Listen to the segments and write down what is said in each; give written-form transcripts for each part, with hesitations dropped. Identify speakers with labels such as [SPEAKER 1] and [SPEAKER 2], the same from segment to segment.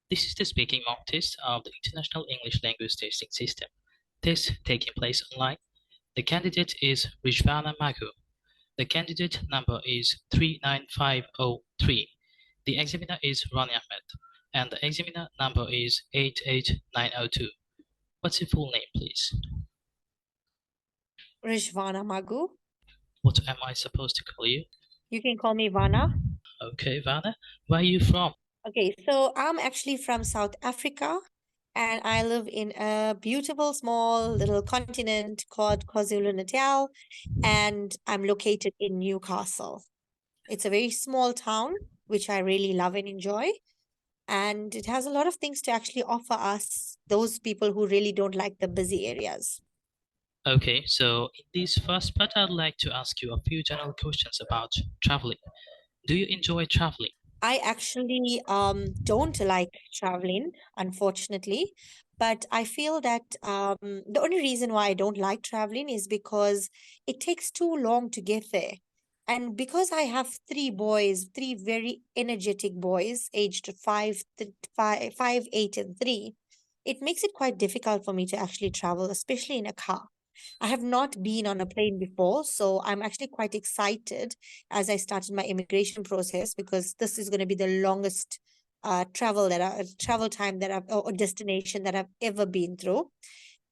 [SPEAKER 1] This is the speaking mock test of the International English Language Testing System. Test taking place online. The candidate is Rishvana Maghoo. The candidate number is 39503. The examiner is Rani Ahmed, and the examiner number is 88902. What's your full name, please?
[SPEAKER 2] Rishvana Maghoo.
[SPEAKER 1] What am I supposed to call you?
[SPEAKER 2] You can call me Vana.
[SPEAKER 1] Okay, Vana. Where are you from?
[SPEAKER 2] Okay, so I'm actually from South Africa and I live in a beautiful small little continent called KwaZulu-Natal and I'm located in Newcastle. It's a very small town, which I really love and enjoy. And it has a lot of things to actually offer us, those people who really don't like the busy areas.
[SPEAKER 1] Okay, so in this first part, I'd like to ask you a few general questions about traveling. Do you enjoy traveling?
[SPEAKER 2] I actually don't like traveling, unfortunately, but I feel that the only reason why I don't like traveling is because it takes too long to get there. And because I have three boys, three very energetic boys, aged 8, and 3, it makes it quite difficult for me to actually travel, especially in a car. I have not been on a plane before, so I'm actually quite excited as I started my immigration process because this is going to be the longest travel time that or destination that I've ever been through.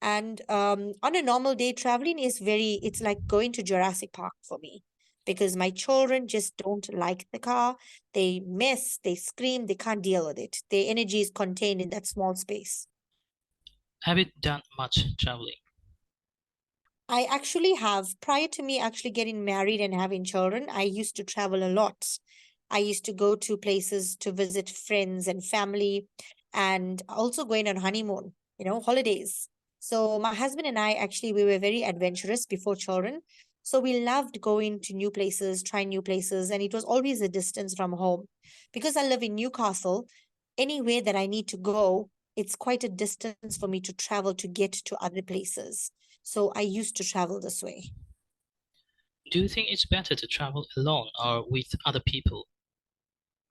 [SPEAKER 2] And on a normal day, traveling is it's like going to Jurassic Park for me because my children just don't like the car. They mess, they scream, they can't deal with it. Their energy is contained in that small space.
[SPEAKER 1] Have you done much traveling?
[SPEAKER 2] I actually have, prior to me actually getting married and having children, I used to travel a lot. I used to go to places to visit friends and family and also going on honeymoon, holidays. So my husband and I actually, we were very adventurous before children. So we loved going to new places, trying new places, and it was always a distance from home. Because I live in Newcastle, anywhere that I need to go, it's quite a distance for me to travel to get to other places. So I used to travel this way.
[SPEAKER 1] Do you think it's better to travel alone or with other people?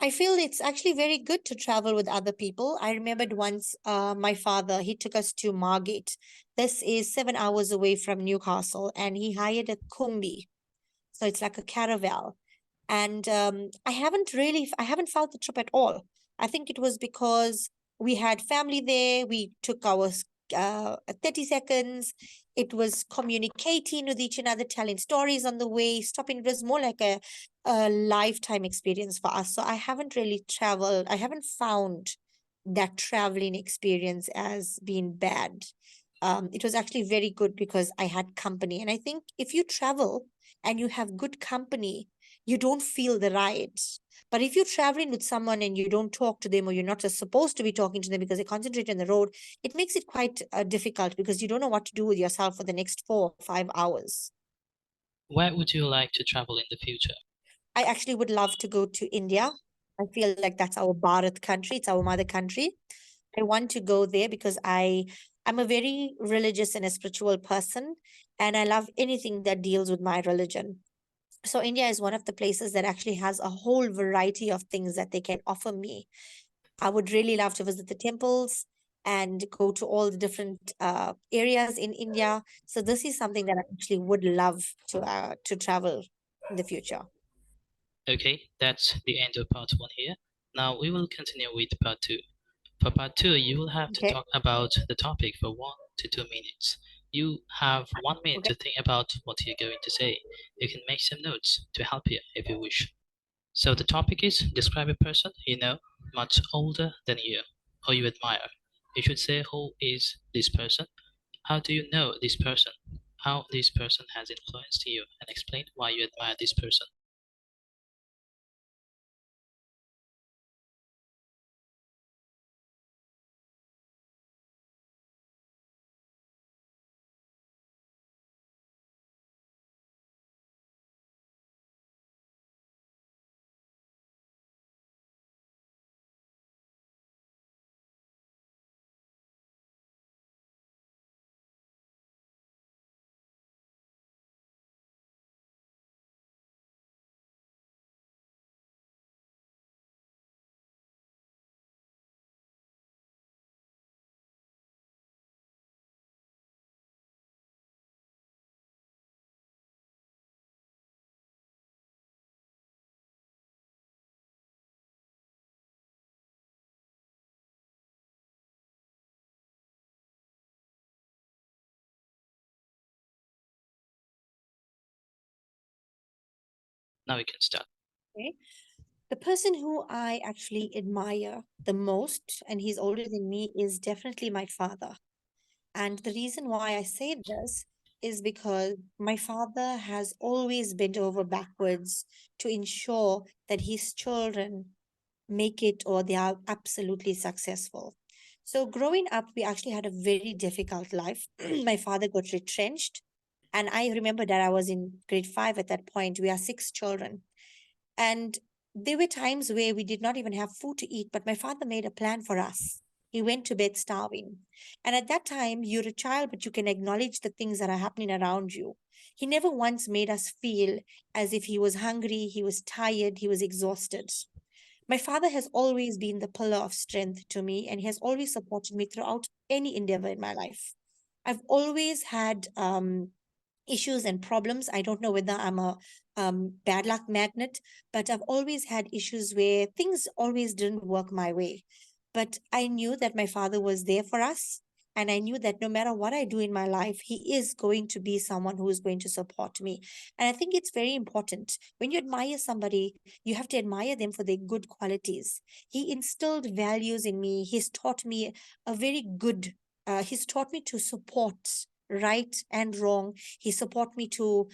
[SPEAKER 2] I feel it's actually very good to travel with other people. I remembered once my father, he took us to Margate. This is 7 hours away from Newcastle, and he hired a Kumbi. So it's like a caravel. And I haven't felt the trip at all. I think it was because we had family there. We took our 30 seconds. It was communicating with each another, telling stories on the way, stopping. It was more like a lifetime experience for us. So I haven't really traveled. I haven't found that traveling experience as being bad. It was actually very good because I had company. And I think if you travel and you have good company, you don't feel the ride. But if you're traveling with someone and you don't talk to them or you're not supposed to be talking to them because they concentrate on the road, it makes it quite difficult because you don't know what to do with yourself for the next 4 or 5 hours.
[SPEAKER 1] Where would you like to travel in the future?
[SPEAKER 2] I actually would love to go to India. I feel like that's our Bharat country, it's our mother country. I want to go there because I'm a very religious and a spiritual person, and I love anything that deals with my religion. So India is one of the places that actually has a whole variety of things that they can offer me. I would really love to visit the temples and go to all the different areas in India. So this is something that I actually would love to travel in the future.
[SPEAKER 1] Okay, that's the end of part one here. Now we will continue with part two. For part two, you will have to
[SPEAKER 2] Okay.
[SPEAKER 1] talk about the topic for 1 to 2 minutes. You have 1 minute
[SPEAKER 2] Okay.
[SPEAKER 1] to think about what you're going to say. You can make some notes to help you if you wish. So the topic is describe a person you know much older than you or you admire. You should say who is this person, how do you know this person, how this person has influenced you, and explain why you admire this person. Now we can start.
[SPEAKER 2] Okay. The person who I actually admire the most, and he's older than me, is definitely my father. And the reason why I say this is because my father has always bent over backwards to ensure that his children make it or they are absolutely successful. So, growing up, we actually had a very difficult life. My father got retrenched. And I remember that I was in grade five at that point. We are six children. And there were times where we did not even have food to eat, but my father made a plan for us. He went to bed starving. And at that time, you're a child, but you can acknowledge the things that are happening around you. He never once made us feel as if he was hungry, he was tired, he was exhausted. My father has always been the pillar of strength to me, and he has always supported me throughout any endeavor in my life. I've always had issues and problems. I don't know whether I'm a bad luck magnet, but I've always had issues where things always didn't work my way. But I knew that my father was there for us. And I knew that no matter what I do in my life, he is going to be someone who is going to support me. And I think it's very important. When you admire somebody, you have to admire them for their good qualities. He instilled values in me. He's taught me a very good, he's taught me to support right and wrong. He support me to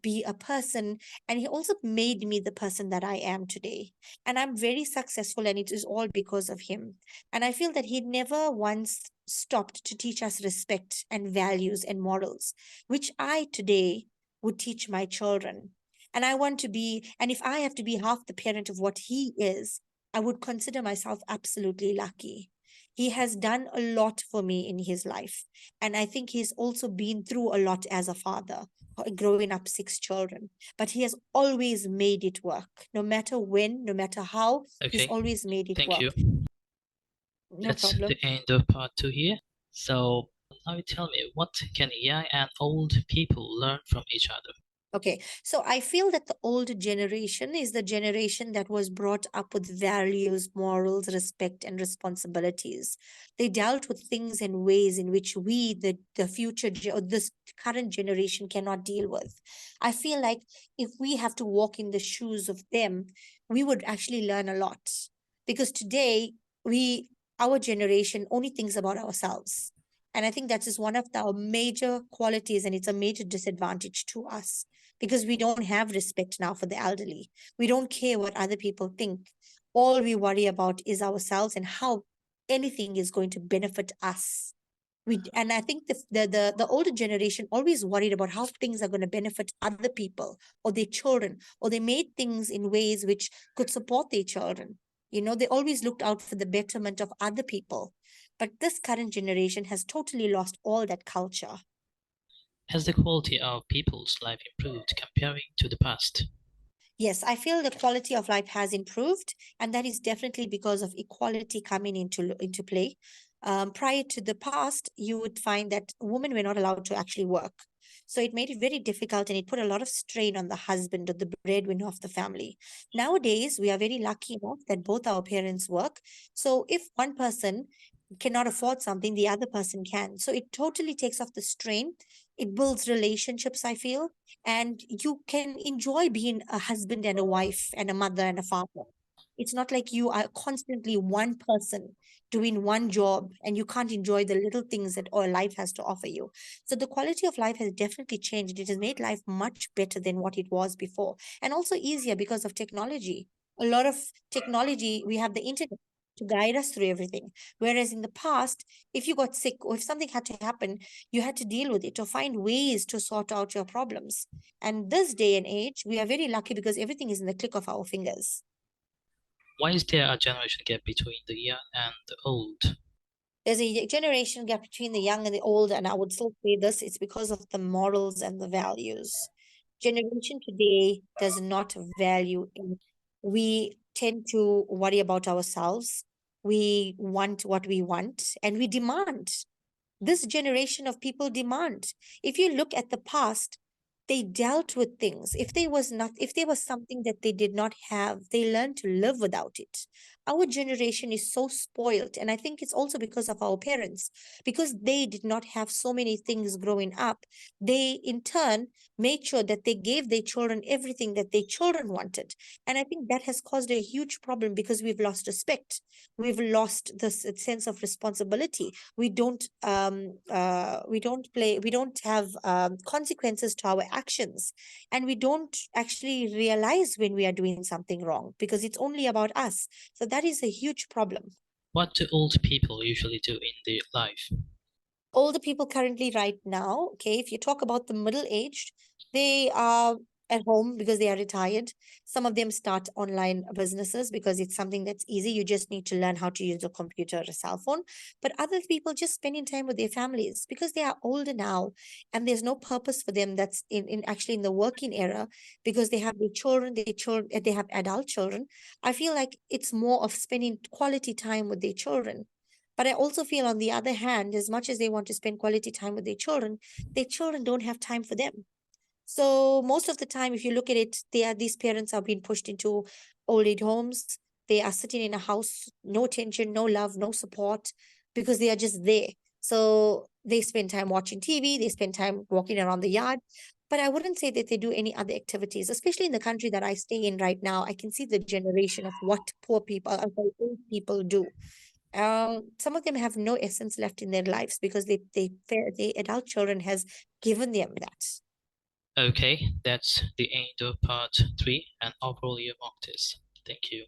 [SPEAKER 2] be a person, and he also made me the person that I am today. And I'm very successful, and it is all because of him. And I feel that he never once stopped to teach us respect and values and morals, which I today would teach my children. And I want to be, and if I have to be half the parent of what he is, I would consider myself absolutely lucky. He has done a lot for me in his life. And I think he's also been through a lot as a father, growing up six children. But he has always made it work. No matter when, no matter how, he's
[SPEAKER 1] Okay,
[SPEAKER 2] always made it
[SPEAKER 1] thank you.
[SPEAKER 2] work. No
[SPEAKER 1] That's the
[SPEAKER 2] problem.
[SPEAKER 1] end of part two here. So now you tell me, what can young and old people learn from each other?
[SPEAKER 2] Okay, so I feel that the older generation is the generation that was brought up with values, morals, respect, and responsibilities. They dealt with things in ways in which we, the future, or this current generation, cannot deal with. I feel like if we have to walk in the shoes of them, we would actually learn a lot. Because today, our generation only thinks about ourselves. And I think that is one of our major qualities, and it's a major disadvantage to us because we don't have respect now for the elderly. We don't care what other people think. All we worry about is ourselves and how anything is going to benefit us. And I think the older generation always worried about how things are going to benefit other people or their children, or they made things in ways which could support their children. They always looked out for the betterment of other people. But this current generation has totally lost all that culture.
[SPEAKER 1] Has the quality of people's life improved comparing to the past?
[SPEAKER 2] Yes, I feel the quality of life has improved, and that is definitely because of equality coming into play. Prior to the past, you would find that women were not allowed to actually work. So it made it very difficult, and it put a lot of strain on the husband or the breadwinner of the family. Nowadays, we are very lucky enough that both our parents work. So if one person cannot afford something, the other person can. So it totally takes off the strain. It builds relationships, I feel, and you can enjoy being a husband and a wife and a mother and a father. It's not like you are constantly one person doing one job and you can't enjoy the little things that our life has to offer you. So the quality of life has definitely changed. It has made life much better than what it was before, and also easier because of technology. A lot of technology, we have the internet to guide us through everything. Whereas in the past, if you got sick or if something had to happen, you had to deal with it or find ways to sort out your problems. And this day and age, we are very lucky because everything is in the click of our fingers.
[SPEAKER 1] Why is there a generation gap between the young and the old?
[SPEAKER 2] There's a generation gap between the young and the old, and I would still say this, it's because of the morals and the values. Generation today does not value it. We tend to worry about ourselves. We want what we want, and we demand. This generation of people demand. If you look at the past, they dealt with things. If there was something that they did not have, they learned to live without it. Our generation is so spoiled, and I think it's also because of our parents, because they did not have so many things growing up. They in turn made sure that they gave their children everything that their children wanted. And I think that has caused a huge problem because we've lost respect. We've lost this sense of responsibility. We don't have consequences to our actions, and we don't actually realize when we are doing something wrong because it's only about us. So that is a huge problem.
[SPEAKER 1] What do old people usually do in their life?
[SPEAKER 2] Older people currently right now, okay, if you talk about the middle aged, they are at home because they are retired. Some of them start online businesses because it's something that's easy. You just need to learn how to use a computer or a cell phone. But other people just spending time with their families because they are older now, and there's no purpose for them that's in actually in the working era, because they have their children, they have adult children. I feel like it's more of spending quality time with their children. But I also feel, on the other hand, as much as they want to spend quality time with their children don't have time for them. So most of the time, if you look at it, these parents are being pushed into old age homes. They are sitting in a house, no attention, no love, no support, because they are just there. So they spend time watching TV, they spend time walking around the yard. But I wouldn't say that they do any other activities, especially in the country that I stay in right now. I can see the generation of what poor people, old people do. Some of them have no essence left in their lives because the adult children has given them that.
[SPEAKER 1] Okay, that's the end of part 3 and overall your mock test. Thank you.